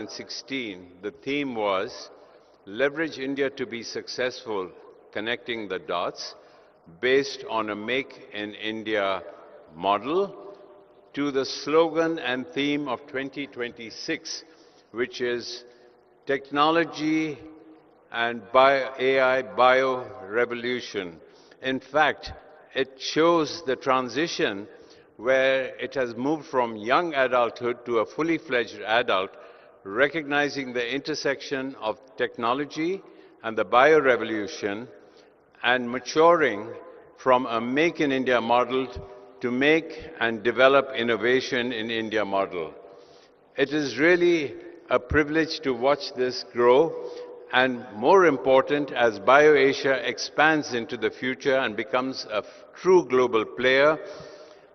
2016, the theme was Leverage India to be Successful, Connecting the Dots, based on a Make in India model, to the slogan and theme of 2026, which is Technology and AI Bio-Revolution. In fact, it shows the transition where it has moved from young adulthood to a fully fledged adult, recognizing the intersection of technology and the bio-revolution and maturing from a Make in India model to make and develop innovation in India model. It is really a privilege to watch this grow, and more important, as BioAsia expands into the future and becomes a true global player,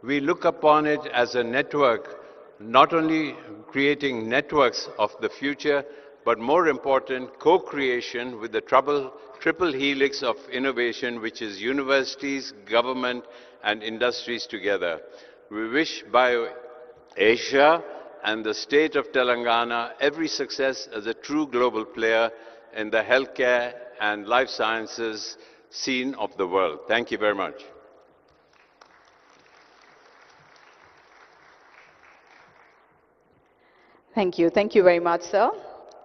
we look upon it as a network, not only creating networks of the future, but more important, co-creation with the triple helix of innovation, which is universities, government, and industries together. We wish BioAsia and the state of Telangana every success as a true global player in the healthcare and life sciences scene of the world. Thank you very much. Thank you. Thank you very much, sir.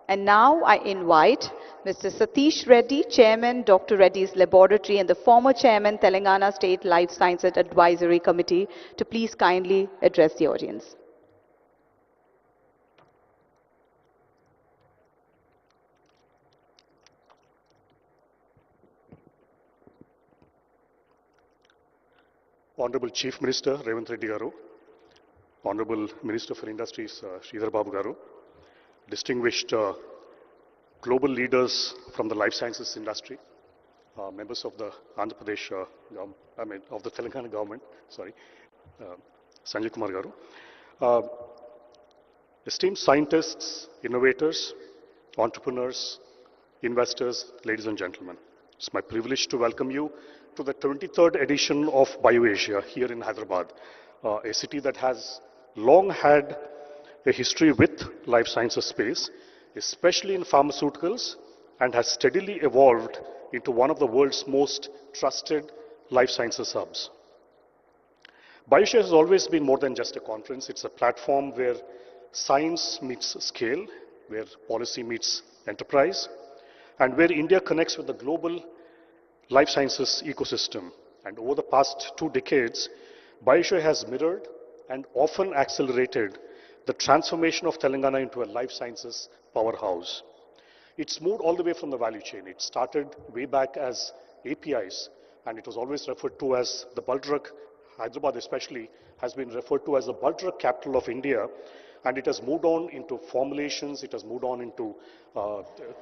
And now I invite Mr. Satish Reddy, Chairman, Dr. Reddy's Laboratory, and the former Chairman, Telangana State Life Sciences Advisory Committee, to please kindly address the audience. Honorable Chief Minister Revanth Reddy Garu, Honorable Minister for Industries Sridhar Babu Garu, distinguished global leaders from the life sciences industry, members of the Andhra Pradesh, of the Telangana government, Sanjay Kumar Garu, esteemed scientists, innovators, entrepreneurs, investors, ladies and gentlemen. It's my privilege to welcome you to the 23rd edition of BioAsia here in Hyderabad, a city that has long had a history with life sciences space, especially in pharmaceuticals, and has steadily evolved into one of the world's most trusted life sciences hubs. BioAsia has always been more than just a conference. It's a platform where science meets scale, where policy meets enterprise, and where India connects with the global life sciences ecosystem. And over the past 2 decades, BioAsia has mirrored and often accelerated the transformation of Telangana into a life sciences powerhouse. It's moved all the way from the value chain. It started way back as APIs, and it was always referred to as the bulk drug. Hyderabad especially has been referred to as the bulk drug capital of India, and it has moved on into formulations, it has moved on into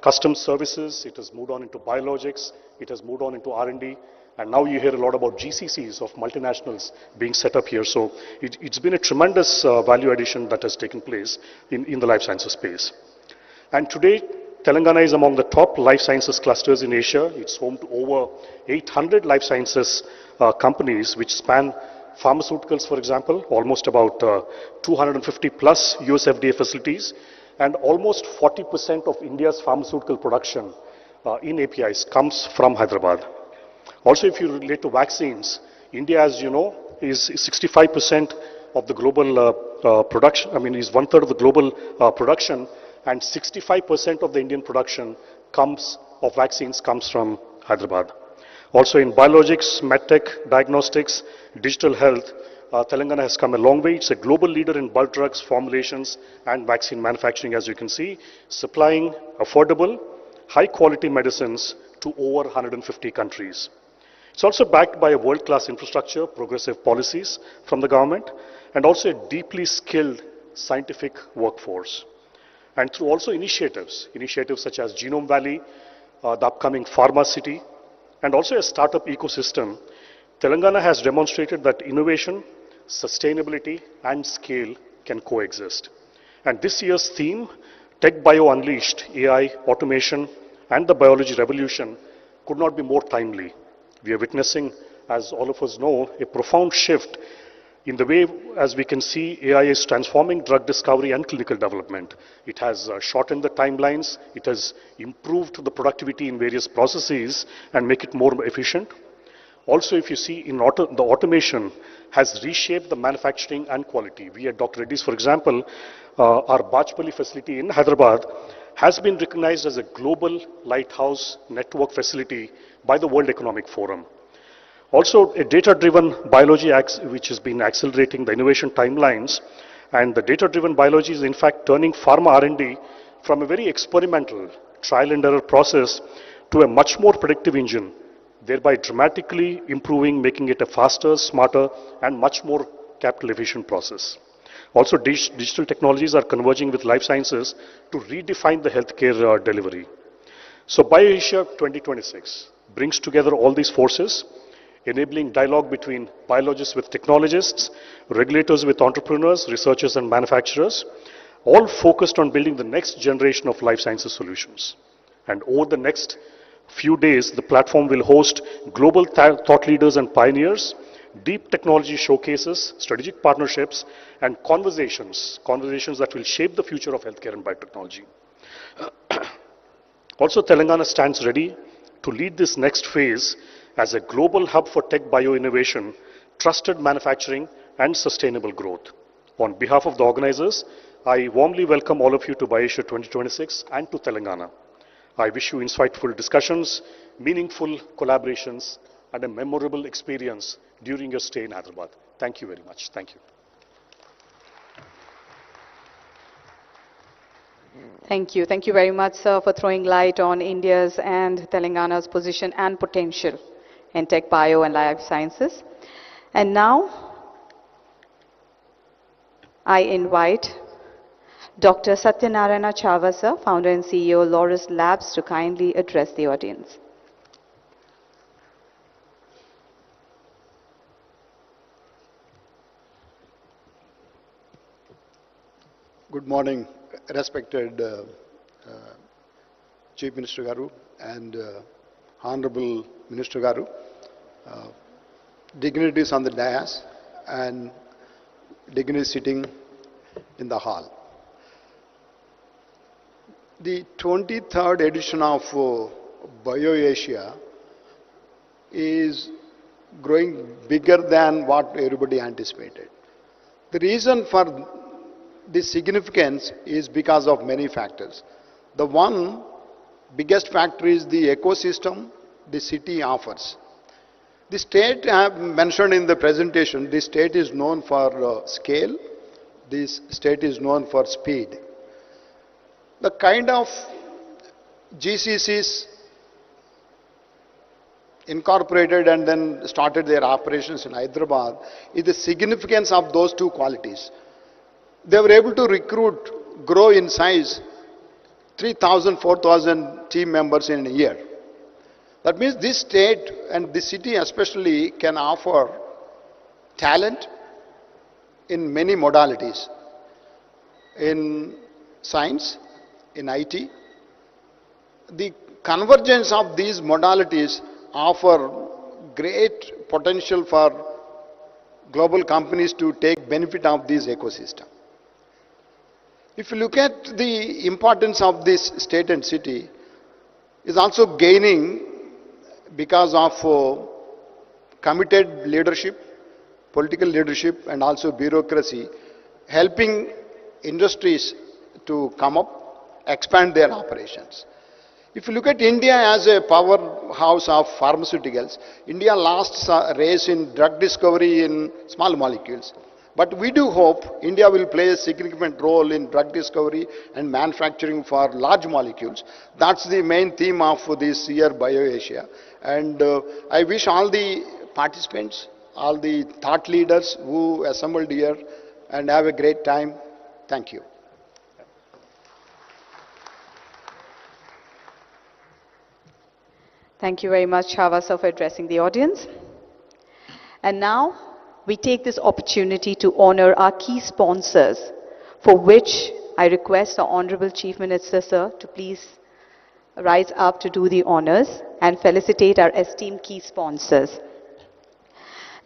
custom services, it has moved on into biologics, it has moved on into R&D, and now you hear a lot about GCCs of multinationals being set up here. So it's been a tremendous value addition that has taken place in the life sciences space. And today, Telangana is among the top life sciences clusters in Asia. It's home to over 800 life sciences companies which span pharmaceuticals, for example, almost about 250 plus US FDA facilities, and almost 40% of India's pharmaceutical production in APIs comes from Hyderabad. Also, if you relate to vaccines, India, as you know, is 65% of the global production, is 1/3 of the global production, and 65% of the Indian production of vaccines comes from Hyderabad. Also in biologics, medtech, diagnostics, digital health, Telangana has come a long way. It's a global leader in bulk drugs, formulations, and vaccine manufacturing, as you can see, supplying affordable, high-quality medicines to over 150 countries. It's also backed by a world-class infrastructure, progressive policies from the government, and also a deeply skilled scientific workforce. And through also initiatives such as Genome Valley, the upcoming Pharma City, and also a startup ecosystem, Telangana has demonstrated that innovation, sustainability, and scale can coexist. And this year's theme, Tech Bio Unleashed, AI, Automation, and the Biology Revolution, could not be more timely. We are witnessing, as all of us know, a profound shift In the way, as we can see, AI is transforming drug discovery and clinical development. It has shortened the timelines, it has improved the productivity in various processes and make it more efficient. Also, if you see, the automation has reshaped the manufacturing and quality. We at Dr. Reddy's, for example, our Bajpalli facility in Hyderabad has been recognized as a global lighthouse network facility by the World Economic Forum. Also, a data-driven biology which has been accelerating the innovation timelines, and the data-driven biology is in fact turning pharma R&D from a very experimental trial and error process to a much more predictive engine, thereby dramatically improving, making it a faster, smarter, and much more capital efficient process. Also, digital technologies are converging with life sciences to redefine the healthcare delivery. So BioAsia 2026 brings together all these forces, enabling dialogue between biologists with technologists, regulators with entrepreneurs, researchers and manufacturers, all focused on building the next generation of life sciences solutions. And over the next few days, the platform will host global thought leaders and pioneers, deep technology showcases, strategic partnerships, and conversations that will shape the future of healthcare and biotechnology. Also, Telangana stands ready to lead this next phase as a global hub for tech bio-innovation, trusted manufacturing, and sustainable growth. On behalf of the organizers, I warmly welcome all of you to BioAsia 2026 and to Telangana. I wish you insightful discussions, meaningful collaborations, and a memorable experience during your stay in Hyderabad. Thank you very much. Thank you. Thank you. Thank you very much, sir, for throwing light on India's and Telangana's position and potential in tech, bio, and life sciences. And now, I invite Dr. Satyanarayana Chava, sir, founder and CEO, Laurus Labs, to kindly address the audience. Good morning, respected Chief Minister Garu and Honorable Minister Garu, dignitaries on the dais and dignitaries sitting in the hall. The 23rd edition of BioAsia is growing bigger than what everybody anticipated. The reason for this significance is because of many factors. The one biggest factor is the ecosystem the city offers. The state, I have mentioned in the presentation, the state is known for scale, this state is known for speed. The kind of GCCs incorporated and then started their operations in Hyderabad is the significance of those two qualities. They were able to recruit, grow in size, 3,000, 4,000 team members in a year. That means this state and this city especially can offer talent in many modalities, in science, in IT. The convergence of these modalities offer great potential for global companies to take benefit of this ecosystem. If you look at the importance of this state and city, is also gaining because of committed leadership, political leadership, and also bureaucracy, helping industries to come up, expand their operations. If you look at India as a powerhouse of pharmaceuticals, India lost a race in drug discovery in small molecules. But we do hope India will play a significant role in drug discovery and manufacturing for large molecules. That's the main theme of this year BioAsia. And I wish all the participants, all the thought leaders who assembled here, and have a great time. Thank you. Thank you very much, Chava sir, for addressing the audience. And now, we take this opportunity to honor our key sponsors, for which I request the Honorable Chief Minister, sir, to please rise up to do the honors and felicitate our esteemed key sponsors.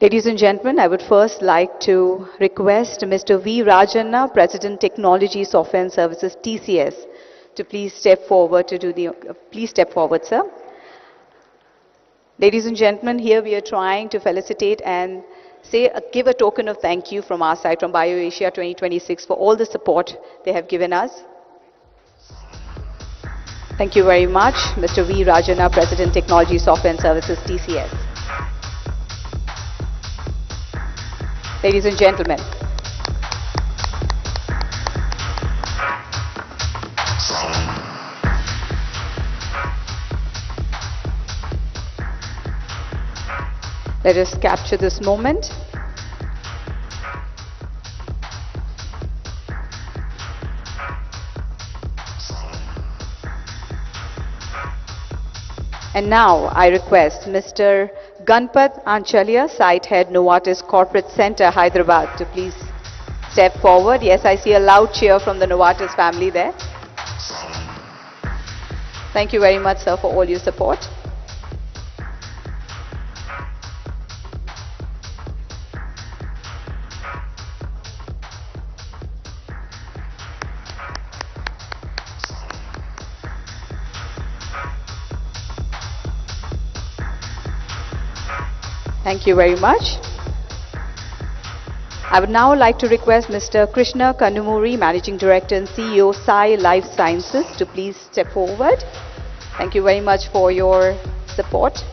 Ladies and gentlemen, I would first like to request Mr. V. Rajanna, President Technology Software and Services TCS, to please step forward to do the, please step forward, sir. Ladies and gentlemen, here we are trying to felicitate and give a token of thank you from our side, from BioAsia 2026, for all the support they have given us. Thank you very much, Mr. V. Rajanna, President Technology Software and Services TCS. Ladies and gentlemen, let us capture this moment. And now I request Mr. Ganpat Anchalia, Site Head, Novartis Corporate Center, Hyderabad, to please step forward. Yes, I see a loud cheer from the Novartis family there. Thank you very much, sir, for all your support. Thank you very much. I would now like to request Mr. Krishna Kanumuri, Managing Director and CEO, Sai Life Sciences, to please step forward. Thank you very much for your support.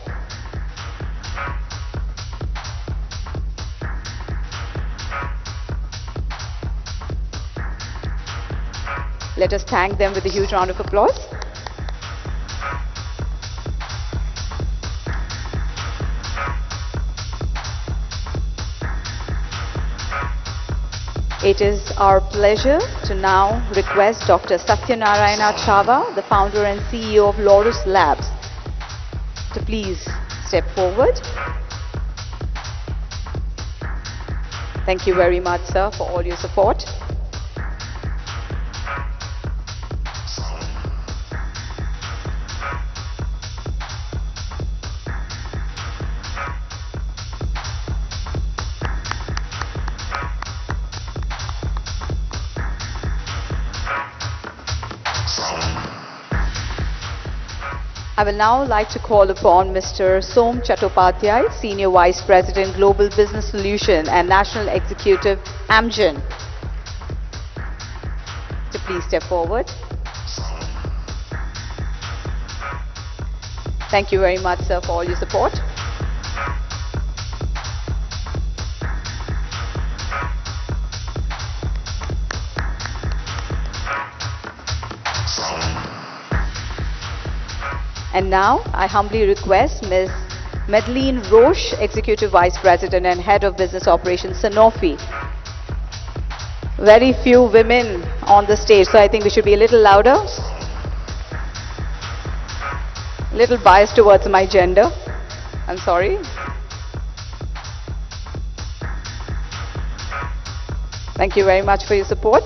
Let us thank them with a huge round of applause. It is our pleasure to now request Dr. Satyanarayana Chava, the founder and CEO of Laurus Labs, to please step forward. Thank you very much, sir, for all your support. I will now like to call upon Mr. Som Chattopadhyay, Senior Vice President, Global Business Solution and National Executive, Amgen, to please step forward. Thank you very much, sir, for all your support. And now, I humbly request Ms. Madeleine Roche, Executive Vice President and Head of Business Operations, Sanofi. Very few women on the stage, so I think we should be a little louder. A little biased towards my gender. I'm sorry. Thank you very much for your support.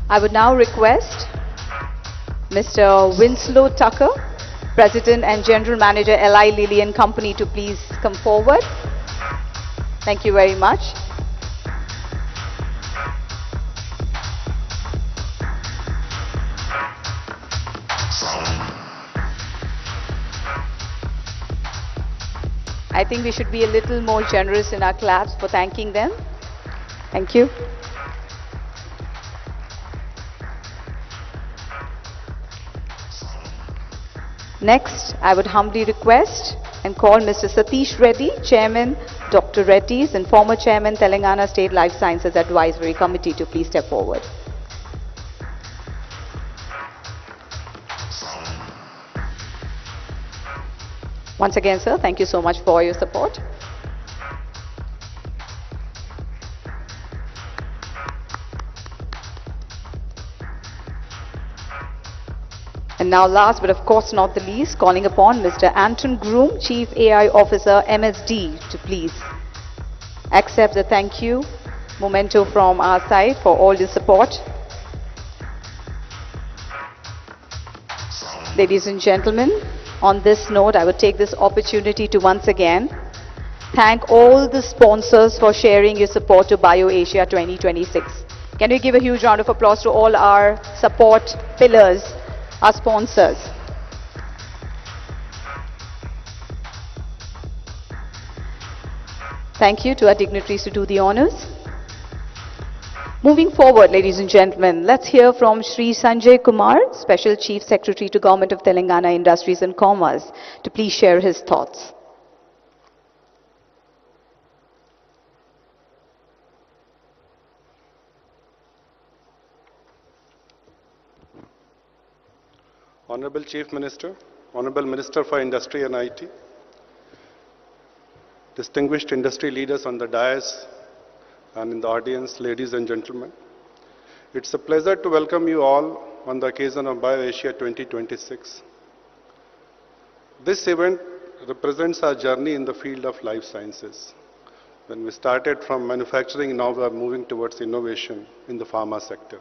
I would now request Mr. Winslow Tucker, President and General Manager, Eli Lilly and Company, to please come forward. Thank you very much. I think we should be a little more generous in our claps for thanking them. Thank you. Next, I would humbly request and call Mr. Satish Reddy, Chairman, Dr. Reddy's, and former Chairman, Telangana State Life Sciences Advisory Committee, to please step forward. Once again, sir, thank you so much for your support. And now last but of course not the least, calling upon Mr. Anton Groom, Chief AI Officer, MSD, to please accept the thank you memento from our side for all the support. Ladies and gentlemen, on this note, I would take this opportunity to once again thank all the sponsors for sharing your support to BioAsia 2026. Can we give a huge round of applause to all our support pillars, our sponsors? Thank you to our dignitaries to do the honors. Moving forward, ladies and gentlemen, let's hear from Shri Sanjay Kumar, Special Chief Secretary to Government of Telangana Industries and Commerce, to please share his thoughts. Honorable Chief Minister, Honorable Minister for Industry and IT, distinguished industry leaders on the dais and in the audience, ladies and gentlemen. It's a pleasure to welcome you all on the occasion of BioAsia 2026. This event represents our journey in the field of life sciences. When we started from manufacturing, now we are moving towards innovation in the pharma sector.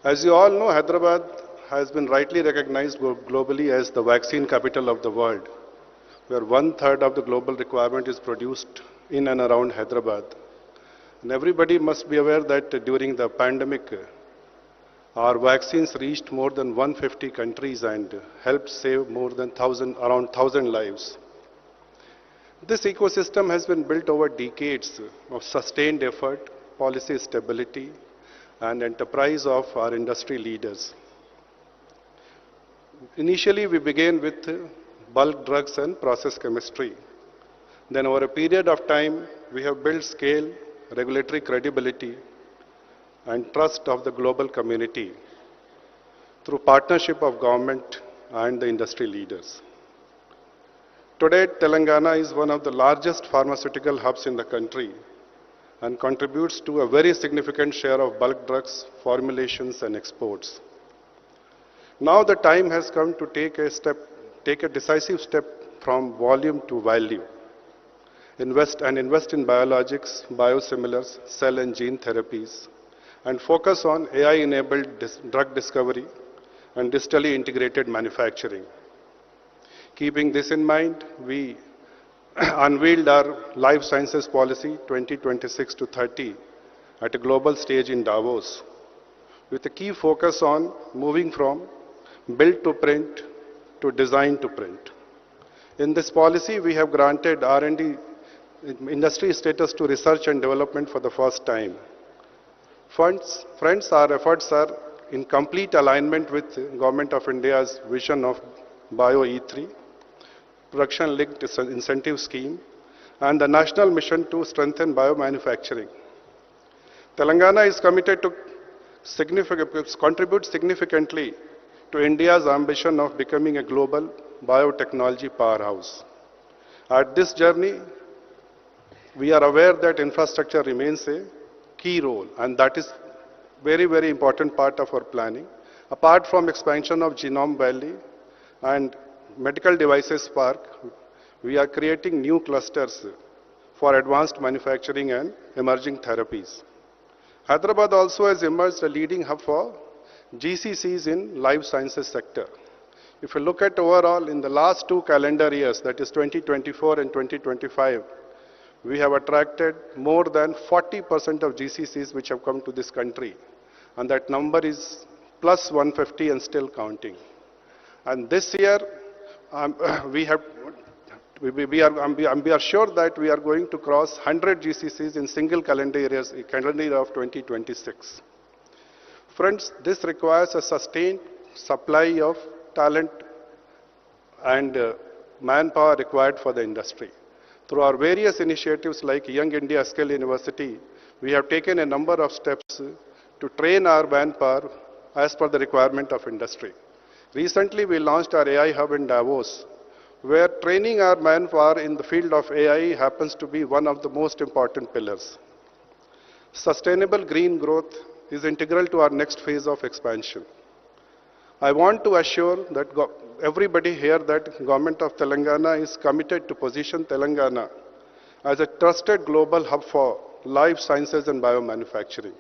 As you all know, Hyderabad has been rightly recognized globally as the vaccine capital of the world, where 1/3 of the global requirement is produced in and around Hyderabad. And everybody must be aware that during the pandemic, our vaccines reached more than 150 countries and helped save more than around 1,000 lives. This ecosystem has been built over decades of sustained effort, policy stability, and enterprise of our industry leaders. Initially, we began with bulk drugs and process chemistry. Then over a period of time, we have built scale, regulatory credibility, and trust of the global community through partnership of government and the industry leaders. Today, Telangana is one of the largest pharmaceutical hubs in the country and contributes to a very significant share of bulk drugs, formulations, and exports. Now the time has come to take a decisive step from volume to value. Invest in biologics, biosimilars, cell and gene therapies, and focus on AI-enabled drug discovery and digitally integrated manufacturing. Keeping this in mind, we unveiled our Life Sciences Policy 2026 to 30 at a global stage in Davos, with a key focus on moving from build to print to design to print. In this policy, we have granted R&D industry status to research and development for the first time. Friends, our efforts are in complete alignment with Government of India's vision of BioE3, production-linked incentive scheme, and the national mission to strengthen biomanufacturing. Telangana is committed to contribute significantly to India's ambition of becoming a global biotechnology powerhouse. At this journey, we are aware that infrastructure remains a key role, and that is very, very important part of our planning. Apart from expansion of Genome Valley and Medical Devices Park, we are creating new clusters for advanced manufacturing and emerging therapies. Hyderabad also has emerged a leading hub for GCCs in life sciences sector. If you look at overall in the last 2 calendar years, that is 2024 and 2025, we have attracted more than 40% of GCCs which have come to this country. And that number is plus 150 and still counting. And this year, we are sure that we are going to cross 100 GCCs in single calendar year of 2026. Friends, this requires a sustained supply of talent and manpower required for the industry. Through our various initiatives like Young India Skill University, we have taken a number of steps to train our manpower as per the requirement of industry. Recently, we launched our AI Hub in Davos, where training our manpower in the field of AI happens to be one of the most important pillars. Sustainable green growth is integral to our next phase of expansion. I want to assure that everybody here that Government of Telangana is committed to position Telangana as a trusted global hub for life sciences and biomanufacturing.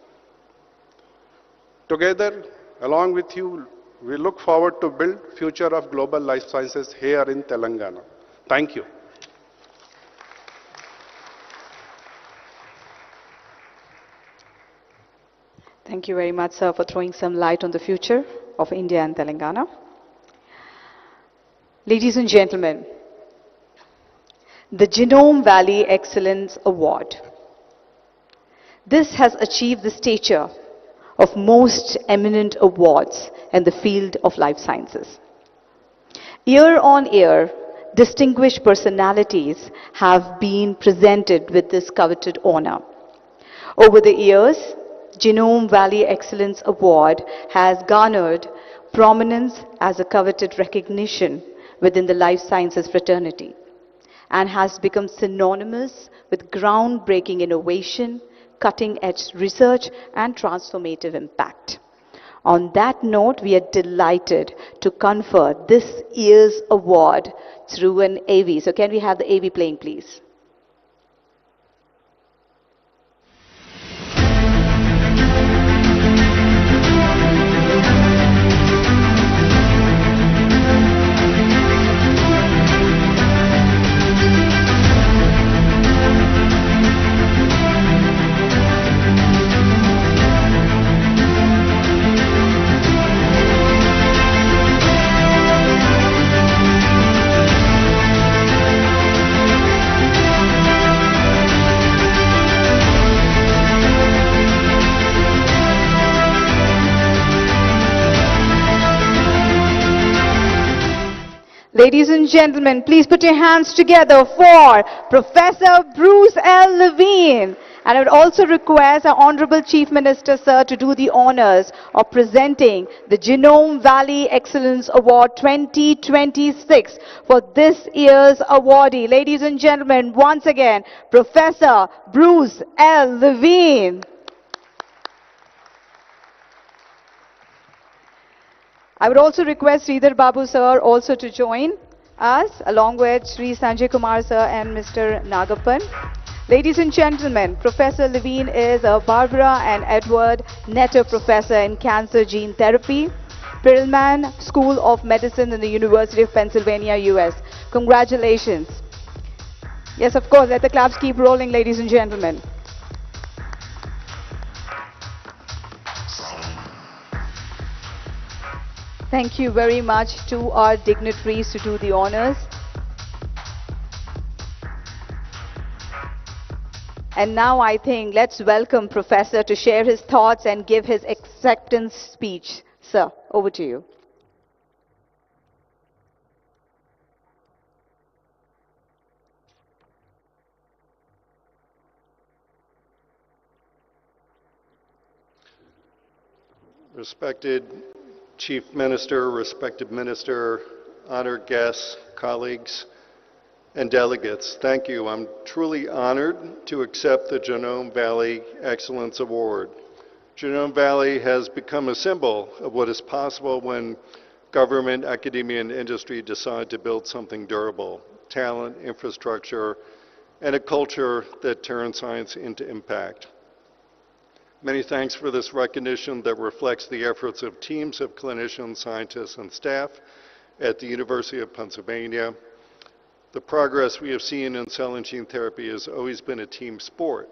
Together, along with you, we look forward to build future of global life sciences here in Telangana. Thank you. Thank you very much, sir, for throwing some light on the future of India and Telangana. Ladies and gentlemen, the Genome Valley Excellence Award. This has achieved the stature of most eminent awards in the field of life sciences. Year on year, distinguished personalities have been presented with this coveted honor. Over the years, Genome Valley Excellence Award has garnered prominence as a coveted recognition within the life sciences fraternity and has become synonymous with groundbreaking innovation, cutting-edge research, and transformative impact. On that note, we are delighted to confer this year's award through an AV. So can we have the AV playing, please? Ladies and gentlemen, please put your hands together for Professor Bruce L. Levine. And I would also request our Honorable Chief Minister, sir, to do the honors of presenting the Genome Valley Excellence Award 2026 for this year's awardee. Ladies and gentlemen, once again, Professor Bruce L. Levine. I would also request Sridhar Babu sir also to join us along with Sri Sanjay Kumar sir and Mr. Nagappan. Ladies and gentlemen, Professor Levine is a Barbara and Edward Netter Professor in Cancer Gene Therapy, Perelman School of Medicine in the University of Pennsylvania, US. Congratulations. Yes, of course, let the claps keep rolling, ladies and gentlemen. Thank you very much to our dignitaries to do the honors. And now I think let's welcome Professor to share his thoughts and give his acceptance speech. Sir, over to you. Respected Chief Minister, respected Minister, honored guests, colleagues, and delegates, thank you. I'm truly honored to accept the Genome Valley Excellence Award. Genome Valley has become a symbol of what is possible when government, academia, and industry decide to build something durable, talent, infrastructure, and a culture that turns science into impact. Many thanks for this recognition that reflects the efforts of teams of clinicians, scientists, and staff at the University of Pennsylvania. The progress we have seen in cell and gene therapy has always been a team sport.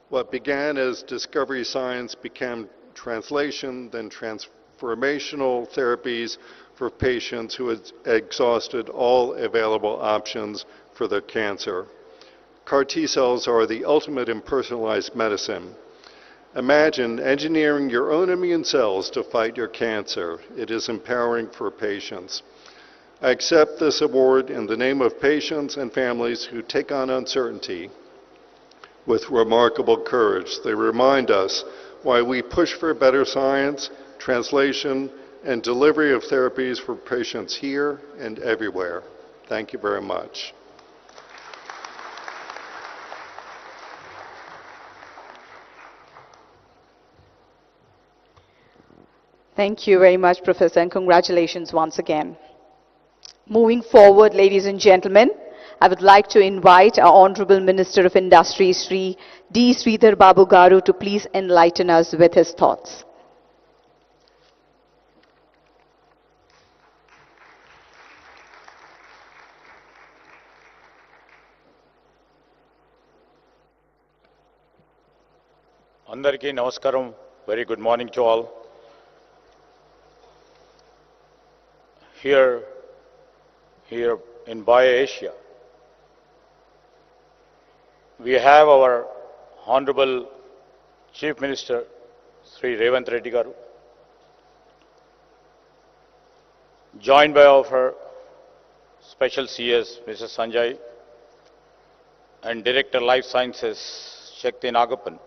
What began as discovery science became translation, then transformational therapies for patients who had exhausted all available options for their cancer. CAR T cells are the ultimate in personalized medicine. Imagine engineering your own immune cells to fight your cancer. It is empowering for patients. I accept this award in the name of patients and families who take on uncertainty with remarkable courage. They remind us why we push for better science, translation, and delivery of therapies for patients here and everywhere. Thank you very much. Thank you very much, Professor, and congratulations once again. Moving forward, ladies and gentlemen, I would like to invite our Honorable Minister of Industry, Sri D. Sridhar Babu Garu, to please enlighten us with his thoughts. Andariki Namaskaram, very good morning to all. Here in BioAsia, we have our Honorable Chief Minister, Sri.A.Revanth Reddy Garu, joined by our Special CS, Mr. Sanjay, and Director Life Sciences, Shakti Nagapan,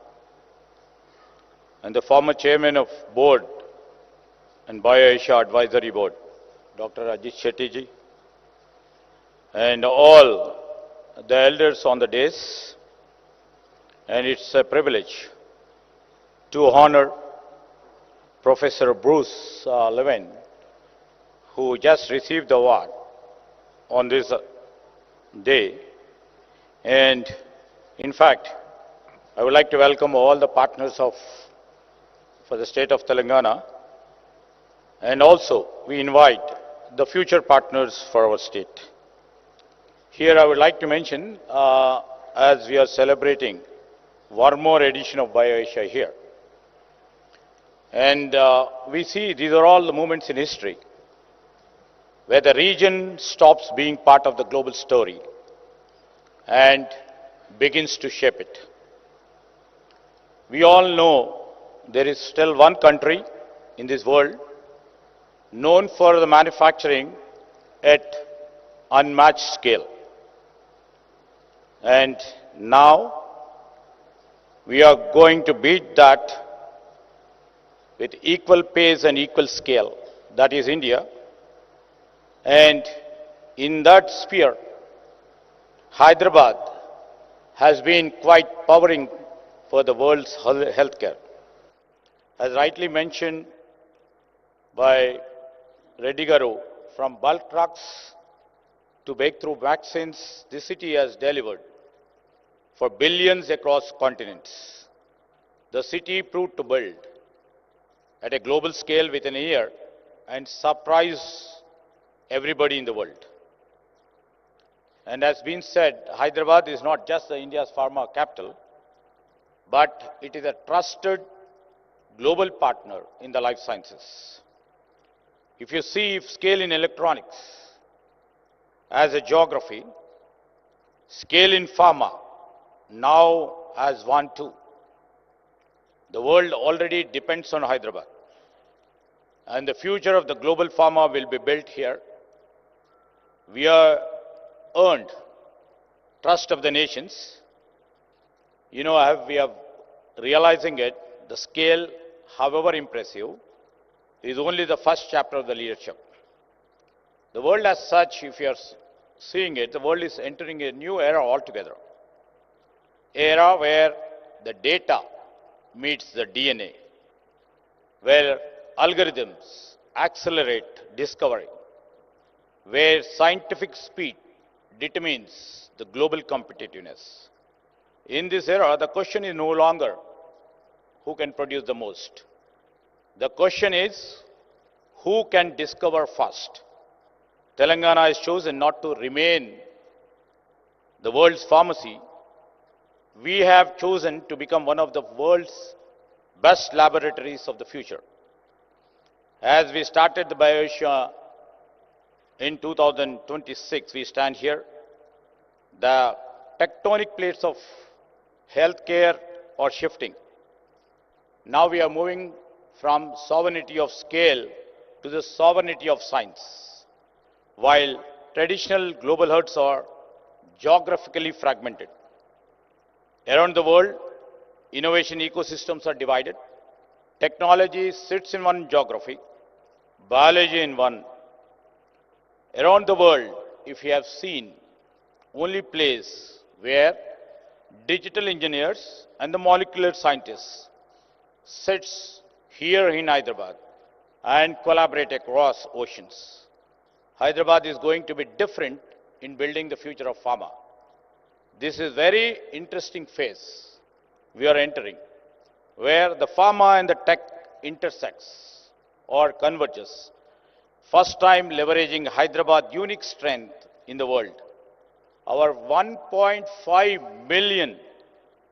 and the former Chairman of Board and BioAsia Advisory Board, Dr. Ajit Shetty ji, and all the elders on the dais. And it's a privilege to honor Professor Bruce Levin, who just received the award on this day. And in fact, I would like to welcome all the partners for the state of Telangana, and also we invite the future partners for our state. Here I would like to mention, as we are celebrating one more edition of BioAsia here, and we see these are all the moments in history where the region stops being part of the global story and begins to shape it. We all know there is still one country in this world known for the manufacturing at unmatched scale. And now we are going to beat that with equal pace and equal scale, that is India. And in that sphere, Hyderabad has been quite powering for the world's healthcare. As rightly mentioned by Reddy Garu, from bulk trucks to breakthrough vaccines, this city has delivered for billions across continents. The city proved to build at a global scale within a year and surprise everybody in the world. And as been said, Hyderabad is not just India's pharma capital, but it is a trusted global partner in the life sciences. If you see scale in electronics as a geography, scale in pharma now has one too. The world already depends on Hyderabad, and the future of the global pharma will be built here. We are earned trust of the nations. You know, we are realizing it, the scale, however impressive, is only the first chapter of the leadership. The world as such, if you are seeing it, the world is entering a new era altogether. Era where the data meets the DNA, where algorithms accelerate discovery, where scientific speed determines the global competitiveness. In this era, the question is no longer who can produce the most. The question is who can discover first. Telangana has chosen not to remain the world's pharmacy. We have chosen to become one of the world's best laboratories of the future. As we started the BioAsia in 2026, we stand here. The tectonic plates of healthcare are shifting. Now we are moving from sovereignty of scale to the sovereignty of science. While traditional global hubs are geographically fragmented, around the world, innovation ecosystems are divided. Technology sits in one geography, biology in one. Around the world, if you have seen, only place where digital engineers and the molecular scientists sits here in Hyderabad and collaborate across oceans. Hyderabad is going to be different in building the future of pharma. This is very interesting phase we are entering, where the pharma and the tech intersects or converges. First time leveraging Hyderabad unique strength in the world. Our 1.5 million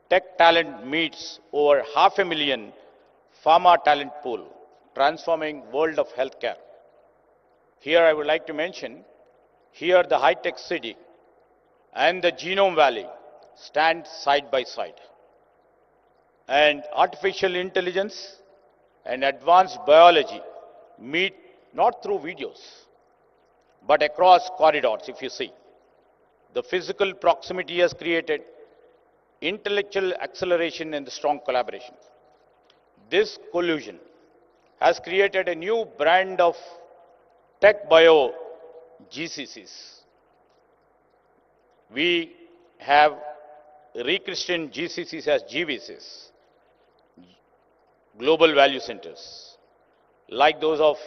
tech talent meets over 500,000 pharma talent pool, transforming world of healthcare. Here I would like to mention, here the Hitex city and the Genome Valley stand side by side. And artificial intelligence and advanced biology meet not through videos, but across corridors, if you see. The physical proximity has created intellectual acceleration and strong collaboration. This collusion has created a new brand of tech bio GCCs. We have rechristened GCCs as GVCs, Global Value Centers, like those of,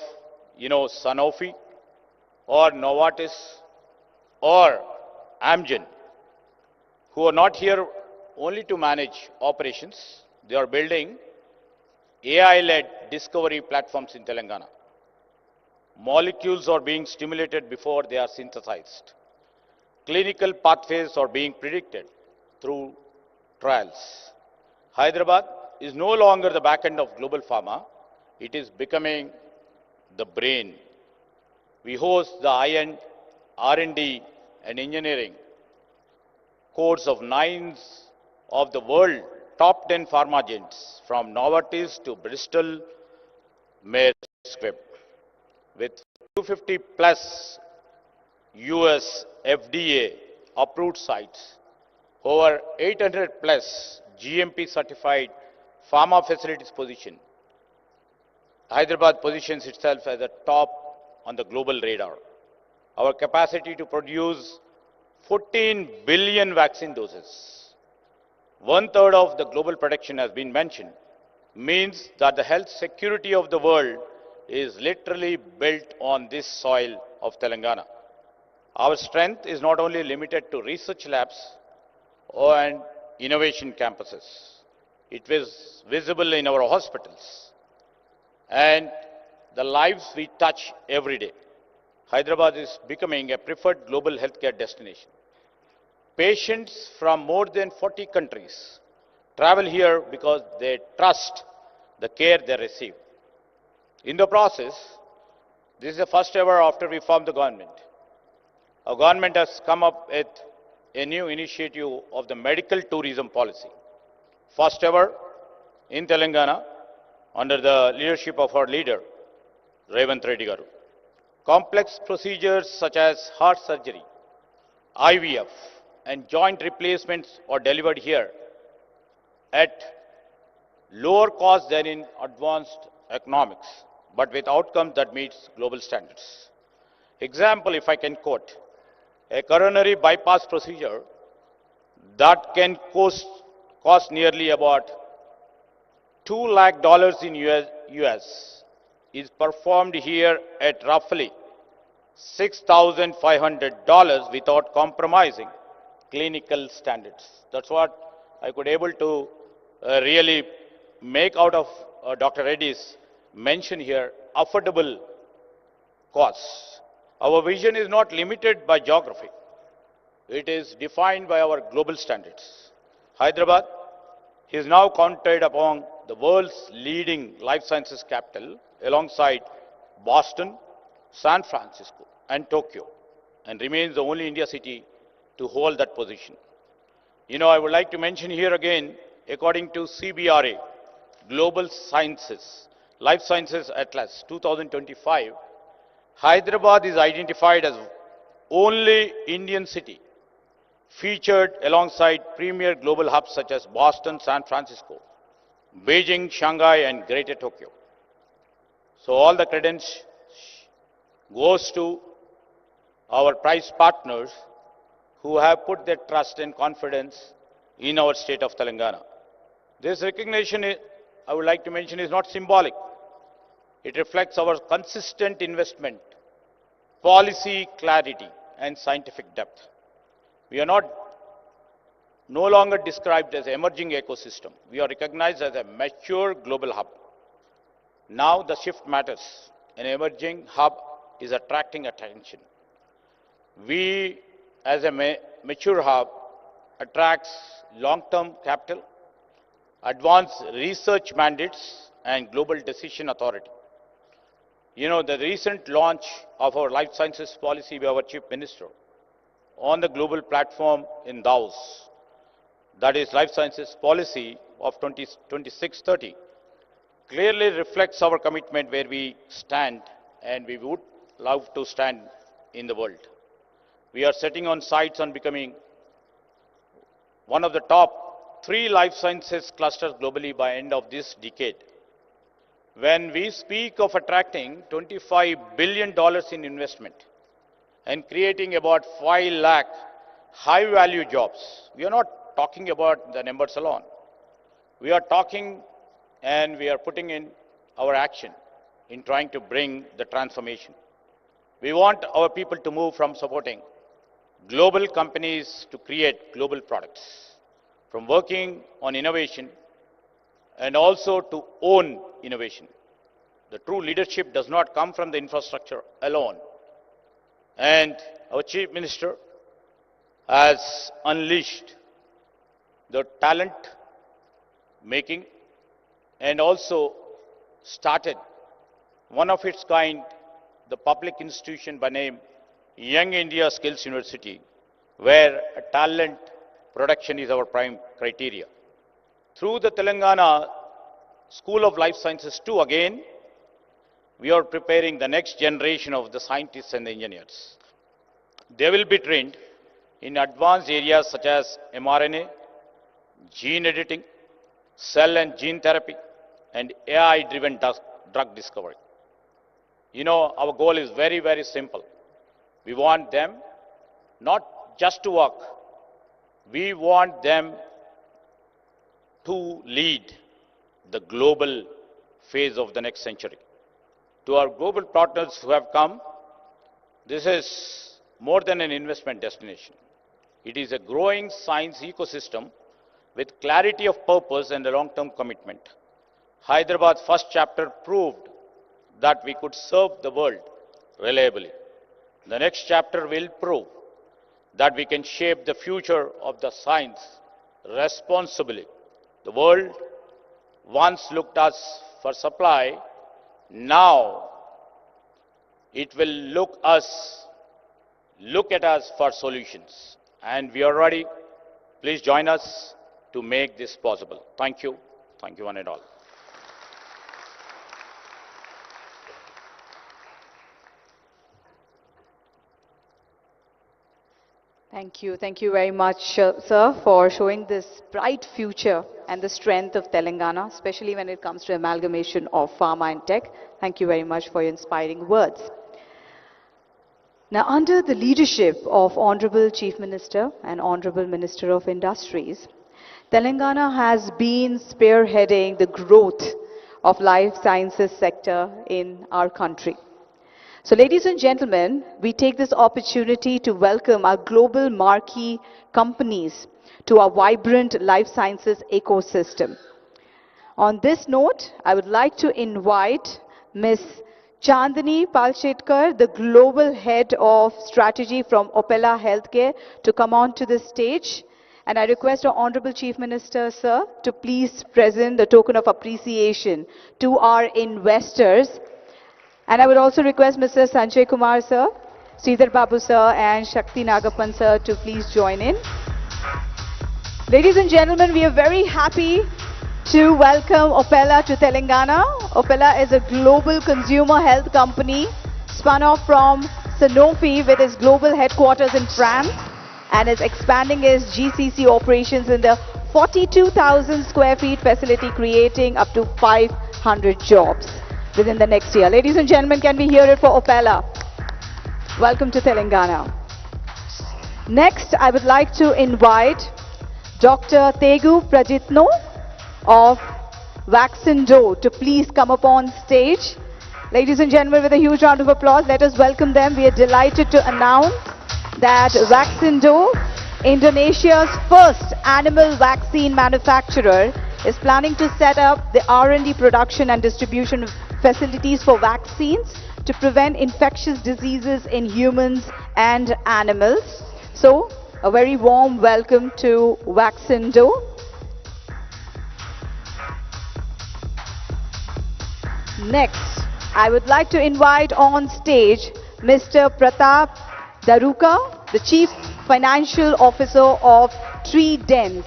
Sanofi or Novartis or Amgen, who are not here only to manage operations. They are building AI-led discovery platforms in Telangana. Molecules are being stimulated before they are synthesized. Clinical pathways are being predicted through trials. Hyderabad is no longer the back end of global pharma. It is becoming the brain. We host the high-end R&D and engineering cores of 9 of the world top 10 pharma giants, from Novartis to Bristol Myers Squibb, with 250 plus US FDA approved sites, over 800 plus GMP certified pharma facilities position. Hyderabad positions itself as a top on the global radar. Our capacity to produce 14 billion vaccine doses, 1/3 of the global production has been mentioned, means that the health security of the world is literally built on this soil of Telangana. Our strength is not only limited to research labs and innovation campuses. It is visible in our hospitals and the lives we touch every day. Hyderabad is becoming a preferred global healthcare destination. Patients from more than 40 countries travel here because they trust the care they receive. In the process, this is the first ever after we formed the government. Our government has come up with a new initiative of the medical tourism policy. First ever in Telangana, under the leadership of our leader, Revanth Reddy garu. Complex procedures such as heart surgery, IVF, and joint replacements are delivered here at lower cost than in advanced economics, but with outcomes that meets global standards. Example, if I can quote, a coronary bypass procedure that can cost nearly about $2 lakh in US is performed here at roughly $6,500 without compromising clinical standards. That's what I could able to really make out of Dr. Reddy's mention here, affordable costs. Our vision is not limited by geography. It is defined by our global standards. Hyderabad is now counted among the world's leading life sciences capital alongside Boston, San Francisco, and Tokyo, and remains the only India city to hold that position. I would like to mention here again, according to CBRA, Global Sciences, Life Sciences Atlas 2025, Hyderabad is identified as only Indian city featured alongside premier global hubs such as Boston, San Francisco, Beijing, Shanghai, and Greater Tokyo. So all the credence goes to our prize partners who have put their trust and confidence in our state of Telangana. This recognition, I would like to mention, is not symbolic. It reflects our consistent investment, policy clarity, and scientific depth. We are no longer described as an emerging ecosystem. We are recognized as a mature global hub. Now the shift matters. An emerging hub is attracting attention. We, as a mature hub, attracts long-term capital, advanced research mandates, and global decision authority. You know, the recent launch of our life sciences policy by our Chief Minister on the global platform in Davos, that is Life Sciences Policy of 2630, clearly reflects our commitment where we stand and we would love to stand in the world. We are setting on sights on becoming one of the top 3 life sciences clusters globally by end of this decade. When we speak of attracting $25 billion in investment and creating about 5 lakh high-value jobs, we are not talking about the numbers alone. We are talking and we are putting in our action in trying to bring the transformation. We want our people to move from supporting global companies to create global products, from working on innovation and also to own innovation. The true leadership does not come from the infrastructure alone. And our Chief Minister has unleashed the talent making and also started one of its kind, the public institution by name Young India Skills University, where talent production is our prime criteria. Through the Telangana School of Life Sciences too, again, we are preparing the next generation of the scientists and the engineers. They will be trained in advanced areas such as mRNA, gene editing, cell and gene therapy, and AI-driven drug discovery. You know, our goal is very, very simple. We want them not just to work, we want them to lead the global phase of the next century. To our global partners who have come, this is more than an investment destination. It is a growing science ecosystem with clarity of purpose and a long-term commitment. Hyderabad's first chapter proved that we could serve the world reliably. The next chapter will prove that we can shape the future of the science responsibly. The world once looked us for supply, now it will look at us for solutions. And we are ready. Please join us to make this possible. Thank you. Thank you one and all. Thank you very much, sir, for showing this bright future and the strength of Telangana, especially when it comes to amalgamation of pharma and tech. Thank you very much for your inspiring words. Now, under the leadership of Honorable Chief Minister and Honorable Minister of Industries, Telangana has been spearheading the growth of life sciences sector in our country. So, ladies and gentlemen, we take this opportunity to welcome our global marquee companies to our vibrant life sciences ecosystem. On this note, I would like to invite Ms. Chandani Palchetkar, the Global Head of Strategy from Opella Healthcare, to come on to the stage. And I request our Honorable Chief Minister, sir, to please present the token of appreciation to our investors. And I would also request Mr. Sanjay Kumar, sir, Sridhar Babu, sir, and Shakti Nagappan, sir, to please join in. Ladies and gentlemen, we are very happy to welcome Opella to Telangana. Opella is a global consumer health company spun off from Sanofi with its global headquarters in France and is expanding its GCC operations in the 42,000 square feet facility, creating up to 500 jobs within the next year. Ladies and gentlemen, can we hear it for Opella? Welcome to Telangana. Next, I would like to invite Dr. Tegu Prajitno of Vaccino to please come up on stage. Ladies and gentlemen, with a huge round of applause, let us welcome them. We are delighted to announce that Vaccindo, Indonesia's first animal vaccine manufacturer, is planning to set up the R&D production and distribution facilities for vaccines to prevent infectious diseases in humans and animals. So, a very warm welcome to Vaccindo. Next, I would like to invite on stage Mr. Pratap Daruka, the Chief Financial Officer of Sri.A.Revanth.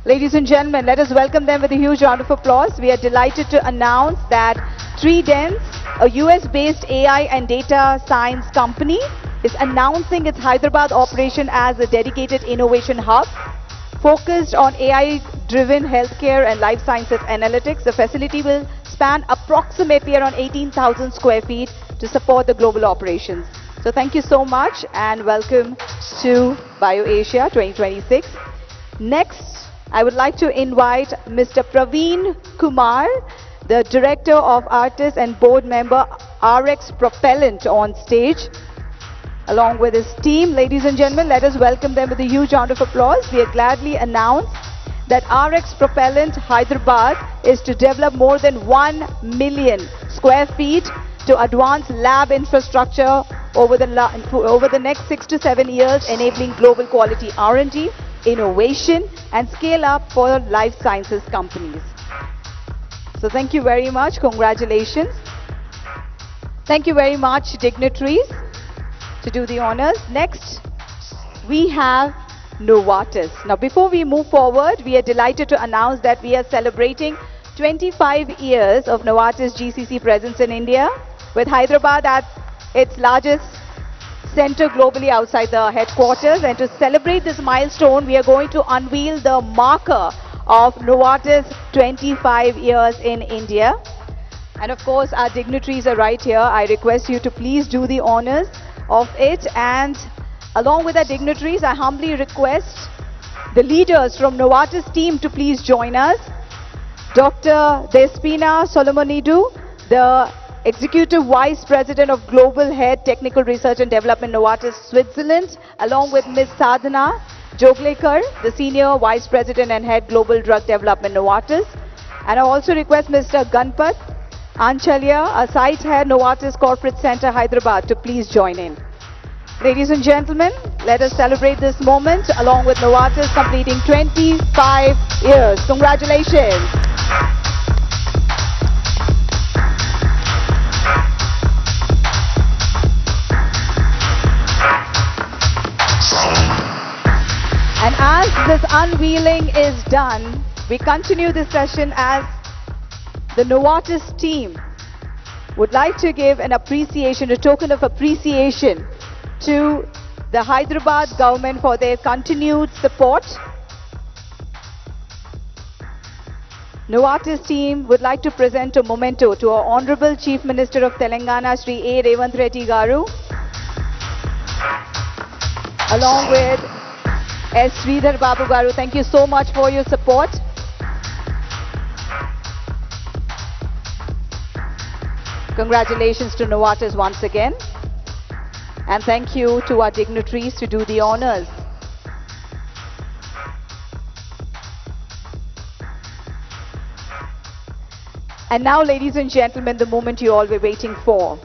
Ladies and gentlemen, let us welcome them with a huge round of applause. We are delighted to announce that Sri.A.Revanth, a US-based AI and data science company, is announcing its Hyderabad operation as a dedicated innovation hub focused on AI-driven healthcare and life sciences analytics. The facility will span approximately around 18,000 square feet to support the global operations. So thank you so much and welcome to BioAsia 2026. Next, I would like to invite Mr. Praveen Kumar, the Director of Artists and Board Member RX Propellant on stage, along with his team. Ladies and gentlemen, let us welcome them with a huge round of applause. We gladly announce that RX Propellant Hyderabad is to develop more than 1 million square feet to advance lab infrastructure over the next 6 to 7 years, enabling global quality R&D, innovation, and scale up for life sciences companies. So thank you very much. Congratulations. Thank you very much, dignitaries, to do the honors. Next, we have Novartis. Now, before we move forward, we are delighted to announce that we are celebrating 25 years of Novartis GCC presence in India, with Hyderabad at its largest center globally outside the headquarters. And to celebrate this milestone, we are going to unveil the marker of Novartis 25 years in India. And of course, our dignitaries are right here. I request you to please do the honors of it. And along with our dignitaries, I humbly request the leaders from Novartis team to please join us. Dr. Despina Solomonidou, the Executive Vice President of Global Head Technical Research and Development Novartis Switzerland, along with Ms. Sadhana Joglekar, the Senior Vice President and Head Global Drug Development Novartis. And I also request Mr. Ganpat Anchalya, a Site Head Novartis Corporate Center Hyderabad, to please join in. Ladies and gentlemen, let us celebrate this moment along with Novartis completing 25 years. Congratulations. And as this unveiling is done, we continue this session as the Novartis team would like to give an appreciation, a token of appreciation to the Hyderabad government for their continued support. Novartis team would like to present a memento to our Honorable Chief Minister of Telangana, Sri.A.Revanth Reddy Garu, along with S. Sridhar Babu Garu. Thank you so much for your support. Congratulations to Novartis once again. And thank you to our dignitaries to do the honors. And now, ladies and gentlemen, the moment you all were waiting for.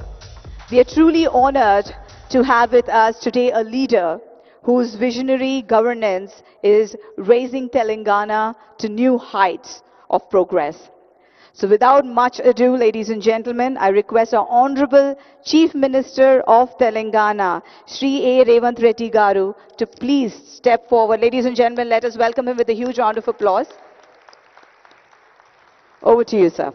We are truly honored to have with us today a leader whose visionary governance is raising Telangana to new heights of progress. So without much ado, ladies and gentlemen, I request our Honorable Chief Minister of Telangana, Sri.A.Revanth Reddy Garu, to please step forward. Ladies and gentlemen, let us welcome him with a huge round of applause. Over to you, sir.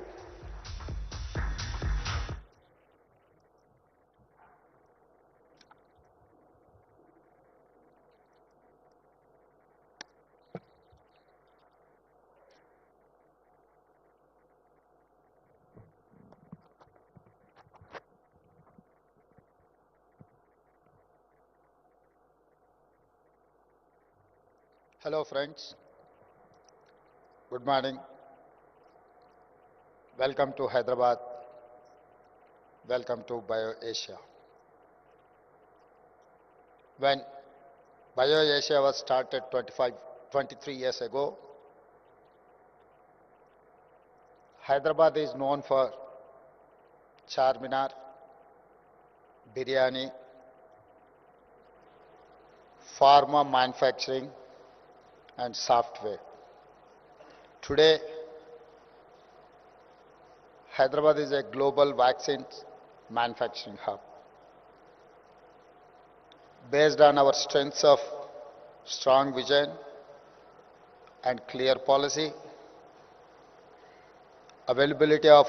Hello friends, good morning. Welcome to Hyderabad. Welcome to BioAsia. When BioAsia was started 23 years ago. Hyderabad is known for Charminar, biryani, pharma manufacturing, and software. Today, Hyderabad is a global vaccine manufacturing hub. Based on our strengths of strong vision and clear policy, availability of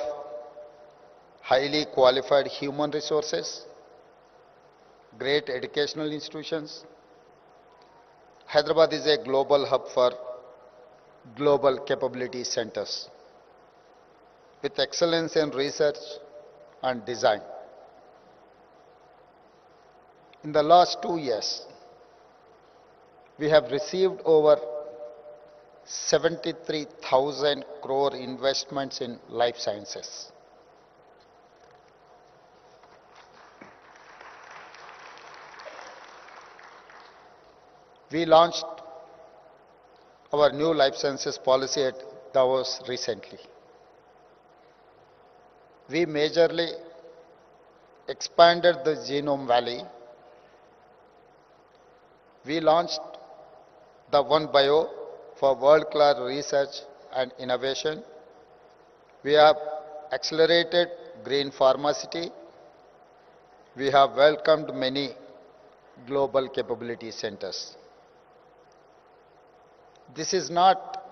highly qualified human resources, great educational institutions, Hyderabad is a global hub for global capability centers with excellence in research and design. In the last 2 years, we have received over 73,000 crore investments in life sciences. We launched our new life sciences policy at Davos recently. We majorly expanded the Genome Valley. We launched the One Bio for world-class research and innovation. We have accelerated green pharmacy. We have welcomed many global capability centers. This is not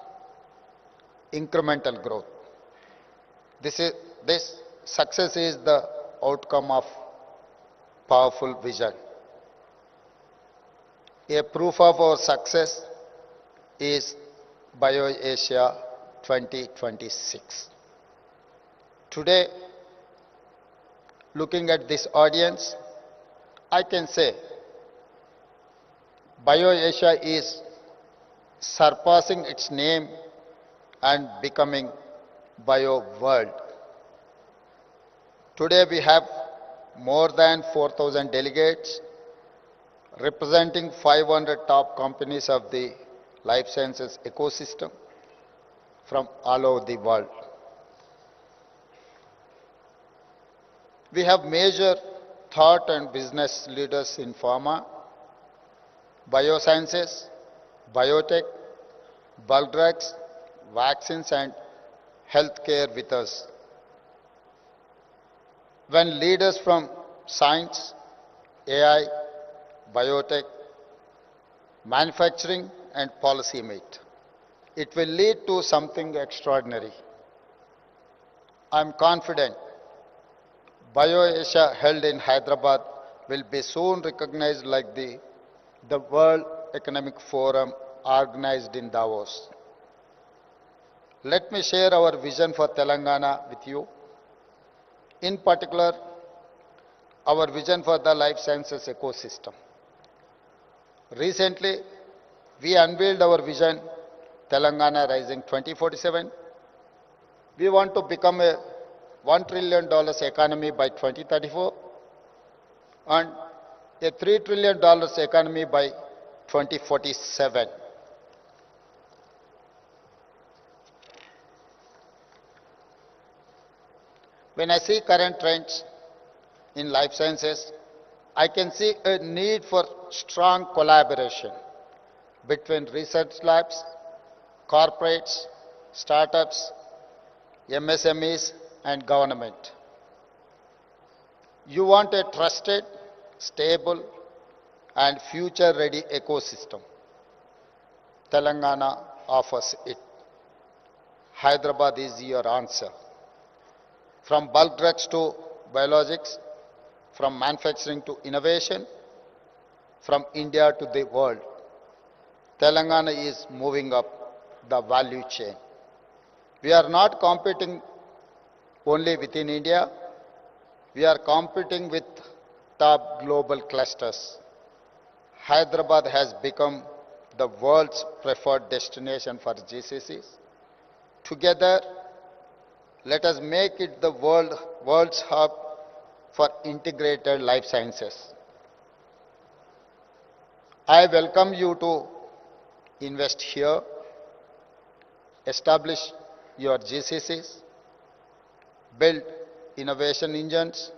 incremental growth. This success is the outcome of powerful vision. A proof of our success is BioAsia 2026. Today, looking at this audience, I can say BioAsia is surpassing its name and becoming Bio World. Today we have more than 4,000 delegates representing 500 top companies of the life sciences ecosystem from all over the world. We have major thought and business leaders in pharma, biosciences, biotech, bulk drugs, vaccines and healthcare with us. When leaders from science, AI, biotech, manufacturing and policy meet, it will lead to something extraordinary. I am confident BioAsia held in Hyderabad will be soon recognized like the World Economic Forum organized in Davos. Let me share our vision for Telangana with you. In particular, our vision for the life sciences ecosystem. Recently, we unveiled our vision, Telangana Rising 2047. We want to become a $1 trillion economy by 2034 and a $3 trillion economy by 2047. When I see current trends in life sciences, I can see a need for strong collaboration between research labs, corporates, startups, MSMEs, and government. You want a trusted, stable, and future-ready ecosystem. Telangana offers it. Hyderabad is your answer. From bulk drugs to biologics, from manufacturing to innovation, from India to the world, Telangana is moving up the value chain. We are not competing only within India, we are competing with top global clusters. Hyderabad has become the world's preferred destination for GCCs. Together, let us make it the world's hub for integrated life sciences. I welcome you to invest here, establish your GCCs, build innovation engines,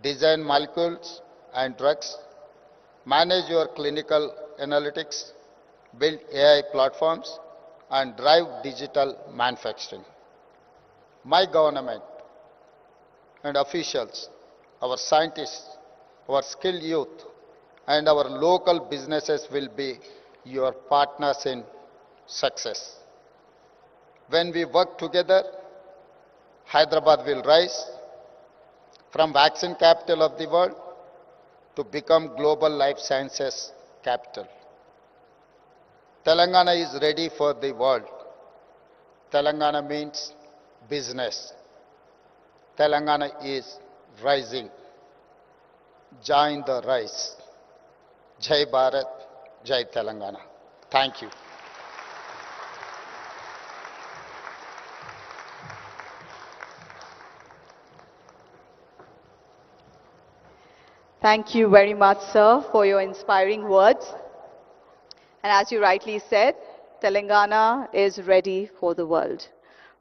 design molecules and drugs, manage your clinical analytics, build AI platforms, and drive digital manufacturing. My government and officials, our scientists, our skilled youth, and our local businesses will be your partners in success. When we work together, Hyderabad will rise from vaccine capital of the world to become global life sciences capital. Telangana is ready for the world. Telangana means business. Telangana is rising. Join the rise. Jai Bharat, Jai Telangana. Thank you. Thank you very much, sir, for your inspiring words. And as you rightly said, Telangana is ready for the world,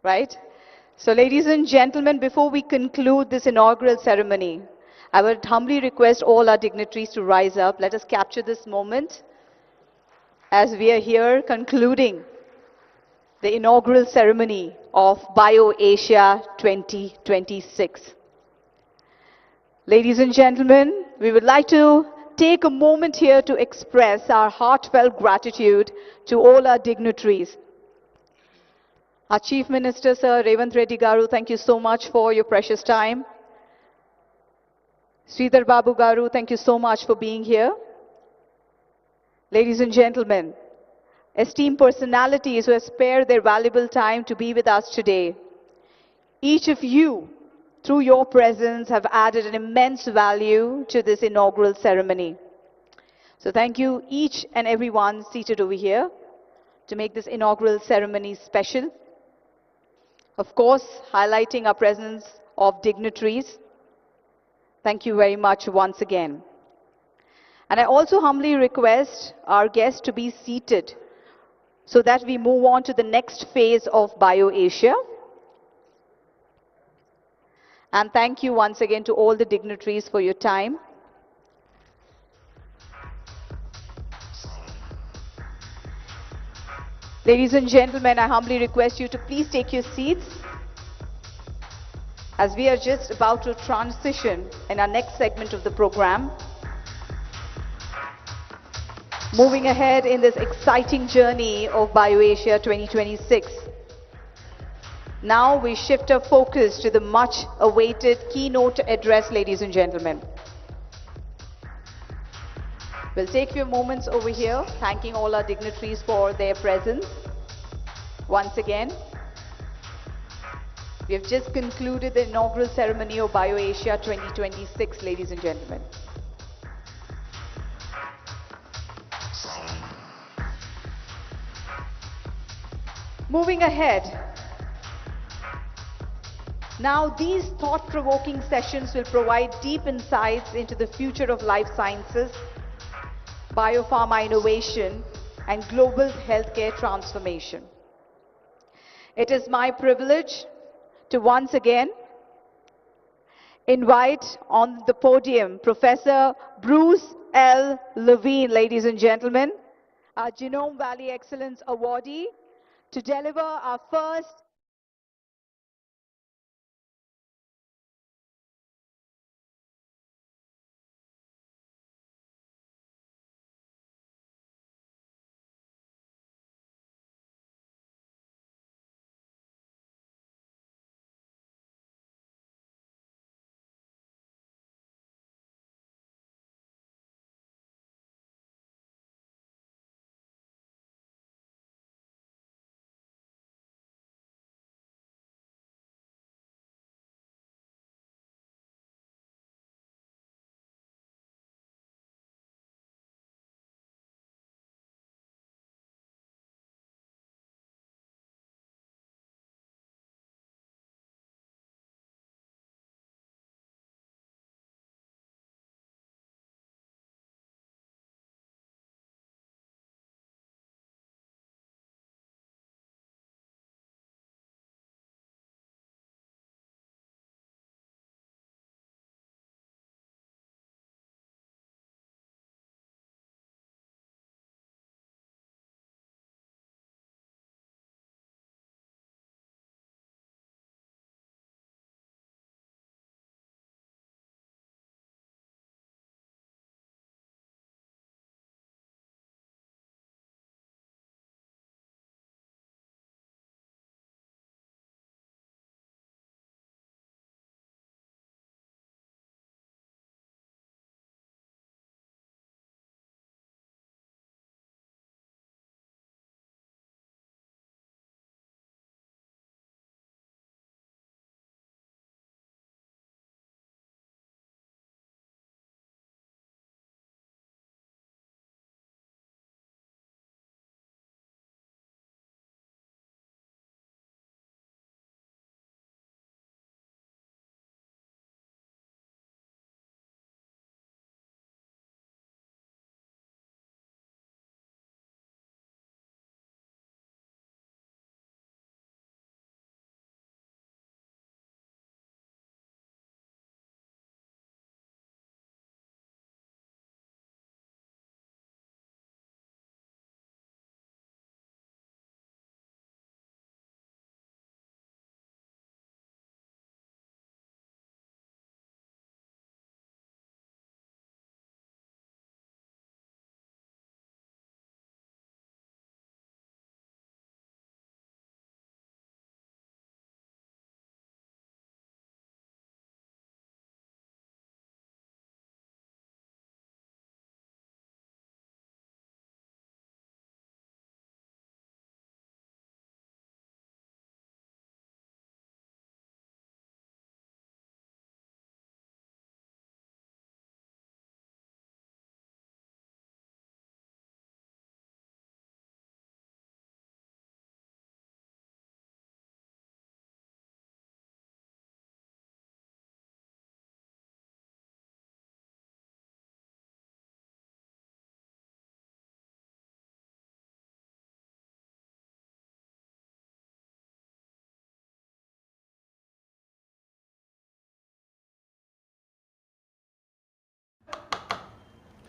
right? So ladies and gentlemen, before we conclude this inaugural ceremony, I would humbly request all our dignitaries to rise up. Let us capture this moment as we are here concluding the inaugural ceremony of BioAsia 2026. Ladies and gentlemen, we would like to take a moment here to express our heartfelt gratitude to all our dignitaries. Our Chief Minister, Sir Revanth Reddy Garu, thank you so much for your precious time. Sridhar Babu Garu, thank you so much for being here. Ladies and gentlemen, esteemed personalities who have spared their valuable time to be with us today, each of you, through your presence, have added an immense value to this inaugural ceremony. So thank you each and everyone seated over here to make this inaugural ceremony special. Of course, highlighting our presence of dignitaries. Thank you very much once again. And I also humbly request our guests to be seated so that we move on to the next phase of BioAsia. And thank you once again to all the dignitaries for your time. Ladies and gentlemen, I humbly request you to please take your seats as we are just about to transition in our next segment of the program. Moving ahead in this exciting journey of BioAsia 2026. Now we shift our focus to the much awaited keynote address, ladies and gentlemen. We'll take a few moments over here, thanking all our dignitaries for their presence. Once again, we have just concluded the inaugural ceremony of BioAsia 2026, ladies and gentlemen. Moving ahead, now these thought-provoking sessions will provide deep insights into the future of life sciences, biopharma innovation, and global healthcare transformation. It is my privilege to once again invite on the podium Professor Bruce L. Levine, ladies and gentlemen, our Genome Valley Excellence Awardee, to deliver our first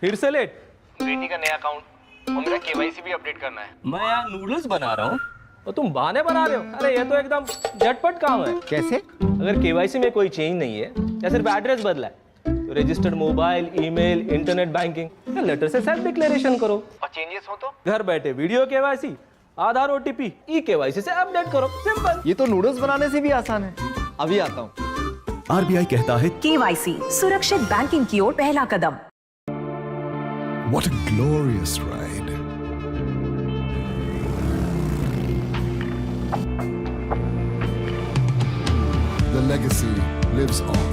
फिर से late? Ready का नया account और मेरा KYC भी update करना है। मैं यहाँ नूडल्स बना रहा हूँ और तुम बहाने बना रहे हो। अरे ये तो एकदम झटपट काम है। कैसे? अगर केवाईसी में कोई चेंज नहीं है या सिर्फ एड्रेस बदला है तो registered mobile, email, internet banking या लेटर से सेल्फ डिक्लेरेशन करो। और चेंजेस हो तो घर बैठे वीडियो केवाईसी, आधार ओटीपी, ई केवाईसी से अपडेट करो। सिंपल। ये तो नूडल्स बनाने से भी आसान है। अभी आता हूँ। आरबीआई कहता है केवाईसी सुरक्षित बैंकिंग की ओर पहला कदम। What a glorious ride. The legacy lives on.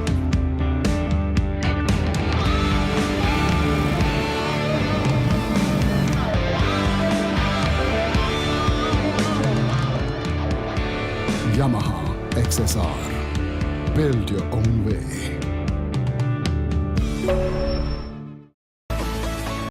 Yamaha XSR. Build your own way.